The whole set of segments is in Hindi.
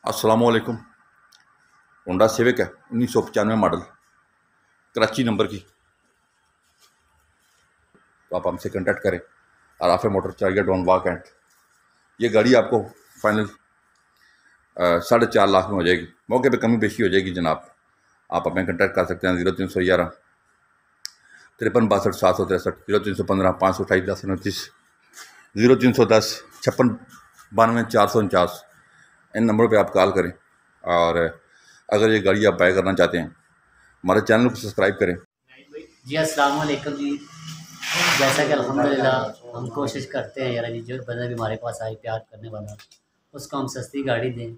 अस्सलामुअलैकुम। होंडा सिविक है 1995 मॉडल, कराची नंबर की। तो आप हमसे कांटेक्ट करें। आराफे मोटर चाहिए डॉन वाक एंड ये गाड़ी आपको फाइनल 4.5 लाख में हो जाएगी। मौके पे कमी बेशी हो जाएगी जनाब। आप हमें कांटेक्ट कर सकते हैं 0311 53 62 763, 0315 528 1029, 0310 56 92 449। इन नंबरों पे आप कॉल करें। और अगर ये गाड़ी आप बाय करना चाहते हैं, हमारे चैनल को सब्सक्राइब करें। जी अस्सलाम वालेकुम जी। जैसा कि अल्हम्दुलिल्लाह हम कोशिश करते हैं यार जी, जो बंदा भी हमारे पास आए प्यार करने वाला उसको हम सस्ती गाड़ी दें।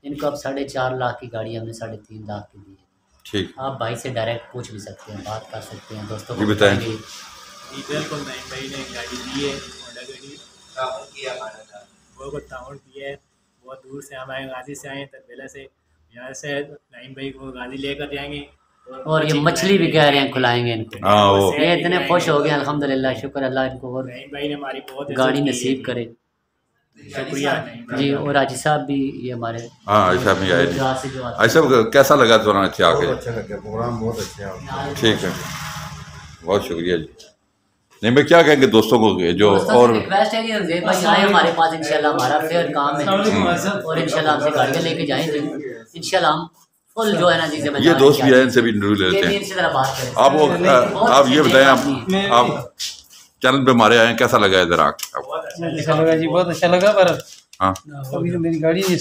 इनको अब 4.5 लाख की गाड़ी हमने 3.5 लाख की दी है। ठीक, आप भाई से डायरेक्ट पूछ भी सकते हैं, बात कर सकते हैं, दोस्तों जी को बताएं। बिल्कुल नईम भाई ने गाड़ी दी है, होंडा गाड़ी ताउन किया हमारा था, बहुत ताउन किया है। बहुत दूर से हम आए, गाजी से आए, तरबेला से। यहाँ से नईम भाई को गाजी लेकर जाएंगे और ये मछली भी कह रहे हैं खुलाएंगे इनको। हाँ, वो ये इतने खुश हो गए अल्हम्दुलिल्लाह, शुक्र अल्लाह इनको और नईम भाई ने हमारी बहुत गाड़ी नसीब करे। शुक्रिया जी। और हाजी साहब भी ये हमारे हाँ, ऐसा भी आए गुजरात से जो आते हैं। ऐसा कैसा लगा दौरान अच्छे आके? बहुत अच्छा लगे, प्रोग्राम बहुत अच्छे हैं। ठीक है, बहुत शुक्रिया जी। नहीं मैं क्या कहेंगे दोस्तों को जो और रिक्वेस्ट है कि रंजीत भाई आए हमारे पास, इंशाल्लाह हमारा फेयर काम है और इंशाल्लाह आपसे गाड़ियाँ लेके जाएंगे इंशाल्लाह। हम फुल जो है ना जी ये दोस्त भी आए, इनसे भी इंटरव्यू ले लेते हैं। इनसे जरा बात करें। आप ये बताएं, आप चैनल पे हमारे आए, कैसा लगा इधर आके? अच्छा लगा जी, बहुत अच्छा लगा। पर हाँ, अभी तो मेरी गाड़ी है